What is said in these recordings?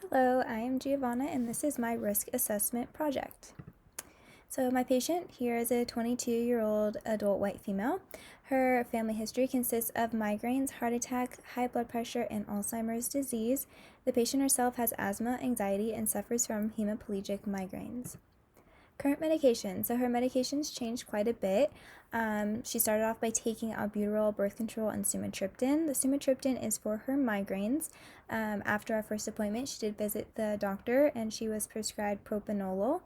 Hello, I am Giovanna and this is my risk assessment project. So my patient here is a 22-year-old adult white female. Her family history consists of migraines, heart attack, high blood pressure, and Alzheimer's disease. The patient herself has asthma, anxiety, and suffers from hemiplegic migraines. Current medication. So her medications changed quite a bit. She started off by taking albuterol, birth control, and sumatriptan. The sumatriptan is for her migraines. After our first appointment, she did visit the doctor and she was prescribed propranolol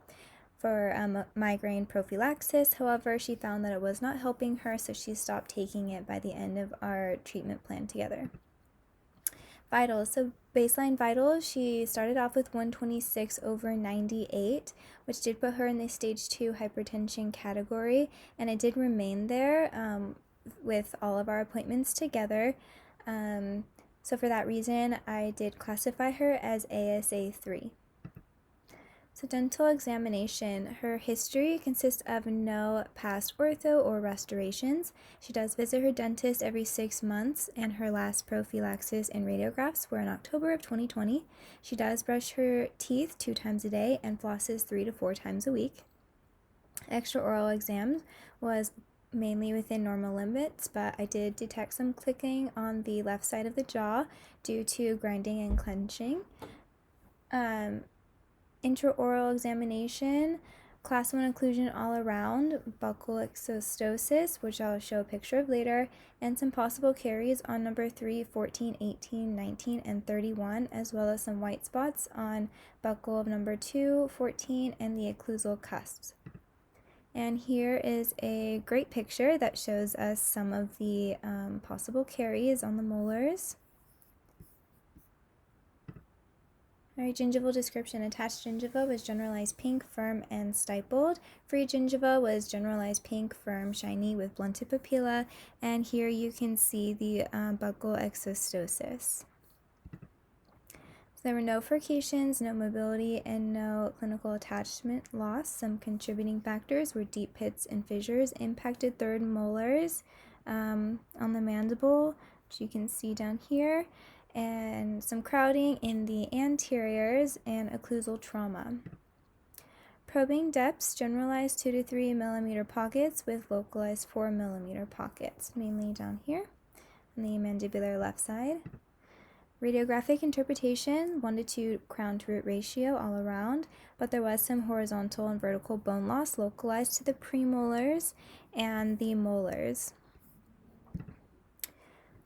for migraine prophylaxis. However, she found that it was not helping her, so she stopped taking it by the end of our treatment plan together. Vitals. So baseline vitals, she started off with 126/98, which did put her in the stage 2 hypertension category, and it did remain there with all of our appointments together. So for that reason, I did classify her as ASA 3. So dental examination. Her history consists of no past ortho or restorations. She does visit her dentist every 6 months, and her last prophylaxis and radiographs were in October of 2020. She does brush her teeth 2 times a day and flosses 3 to 4 times a week. Extraoral exams was mainly within normal limits, but I did detect some clicking on the left side of the jaw due to grinding and clenching. Intraoral examination, class 1 occlusion all around, buccal exostosis, which I'll show a picture of later, and some possible caries on number 3, 14, 18, 19, and 31, as well as some white spots on buccal of number 2, 14, and the occlusal cusps. And here is a great picture that shows us some of the possible caries on the molars. Alright, gingival description. Attached gingiva was generalized pink, firm, and stippled. Free gingiva was generalized pink, firm, shiny, with blunted papilla. And here you can see the buccal exostosis. There were no furcations, no mobility, and no clinical attachment loss. Some contributing factors were deep pits and fissures impacted third molars on the mandible, which you can see down here, and some crowding in the anteriors and occlusal trauma. Probing depths, generalized 2 to 3 millimeter pockets with localized 4 millimeter pockets, mainly down here on the mandibular left side. Radiographic interpretation, 1 to 2 crown to root ratio all around, but there was some horizontal and vertical bone loss localized to the premolars and the molars.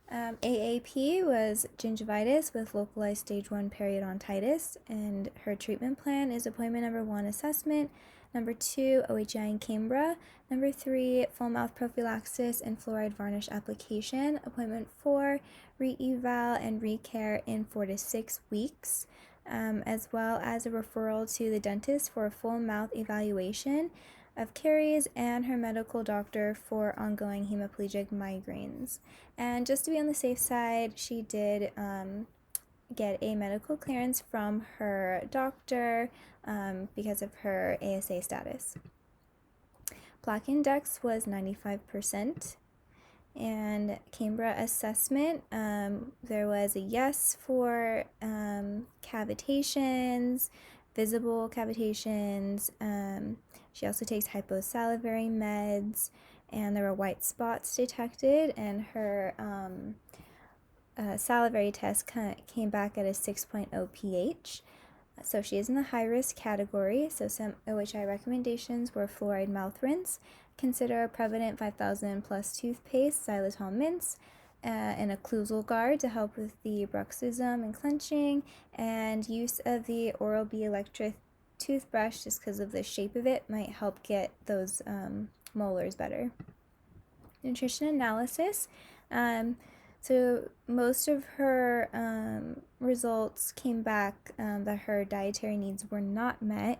AAP was gingivitis with localized stage 1 periodontitis, and her treatment plan is appointment number 1, assessment, number 2, OHI and Cambra, number 3, full mouth prophylaxis and fluoride varnish application, appointment 4, re-eval and re-care in 4 to 6 weeks, as well as a referral to the dentist for a full mouth evaluation of caries and her medical doctor for ongoing hemiplegic migraines. And just to be on the safe side, she did get a medical clearance from her doctor because of her ASA status. Plaque index was 95%. And Cambra assessment, there was a yes for cavitations, visible cavitations. She also takes hyposalivary meds, and there were white spots detected, and her salivary test came back at a 6.0 pH. So she is in the high-risk category. So some OHI recommendations were fluoride mouth rinse, consider a Prevident 5000 plus toothpaste, xylitol mints, an occlusal guard to help with the bruxism and clenching, and use of the Oral-B electric toothbrush, just because of the shape of it, might help get those molars better. Nutrition analysis. So most of her results came back that her dietary needs were not met.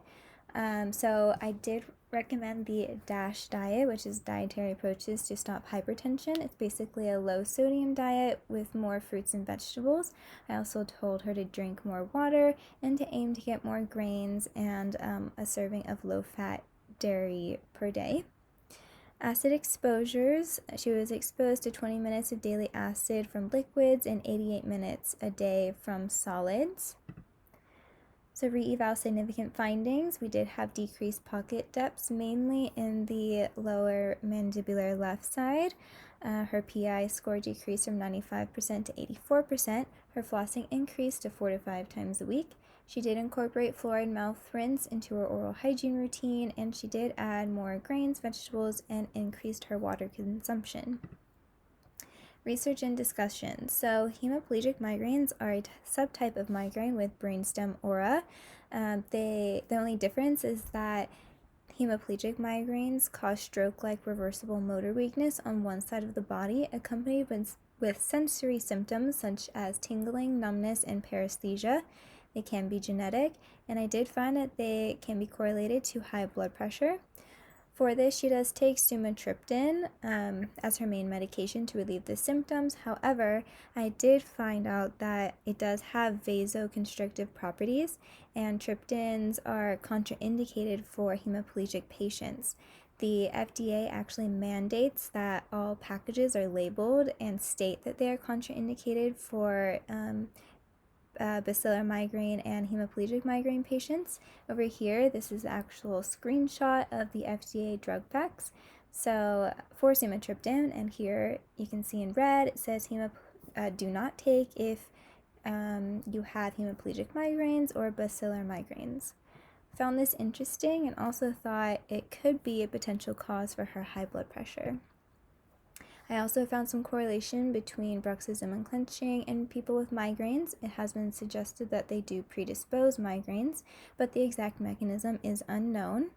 So I did recommend the DASH diet, which is dietary approaches to stop hypertension. It's basically a low sodium diet with more fruits and vegetables. I also told her to drink more water and to aim to get more grains and a serving of low-fat dairy per day. Acid exposures, she was exposed to 20 minutes of daily acid from liquids and 88 minutes a day from solids. So re-eval significant findings, we did have decreased pocket depths, mainly in the lower mandibular left side. Her PI score decreased from 95% to 84%. Her flossing increased to 4 to 5 times a week. She did incorporate fluoride mouth rinse into her oral hygiene routine, and she did add more grains, vegetables, and increased her water consumption. Research and discussion. So hemiplegic migraines are a subtype of migraine with brainstem aura. The only difference is that hemiplegic migraines cause stroke-like reversible motor weakness on one side of the body, accompanied with sensory symptoms such as tingling, numbness, and paresthesia. They can be genetic, and I did find that they can be correlated to high blood pressure. For this, she does take sumatriptan as her main medication to relieve the symptoms. However, I did find out that it does have vasoconstrictive properties, and triptans are contraindicated for hemiplegic patients. The FDA actually mandates that all packages are labeled and state that they are contraindicated for bacillar migraine and hemiplegic migraine patients. Over here, this is the actual screenshot of the FDA drug facts. So for sumatriptan, and here you can see in red, it says do not take if you have hemiplegic migraines or bacillar migraines. Found this interesting and also thought it could be a potential cause for her high blood pressure. I also found some correlation between bruxism and clenching in people with migraines. It has been suggested that they do predispose migraines, but the exact mechanism is unknown.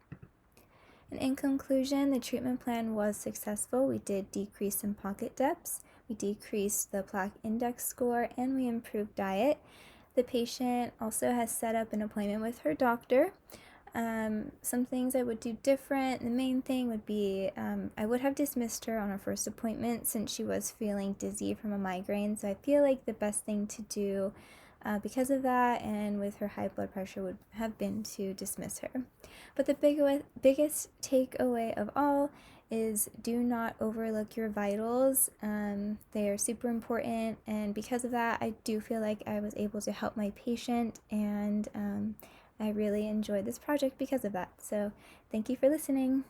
And in conclusion, the treatment plan was successful. We did decrease some pocket depths, we decreased the plaque index score, and we improved diet. The patient also has set up an appointment with her doctor. Some things I would do different. The main thing would be I would have dismissed her on her first appointment since she was feeling dizzy from a migraine. So I feel like the best thing to do because of that and with her high blood pressure would have been to dismiss her. But the biggest takeaway of all is do not overlook your vitals. They are super important, and because of that, I do feel like I was able to help my patient, and I really enjoyed this project because of that. So thank you for listening.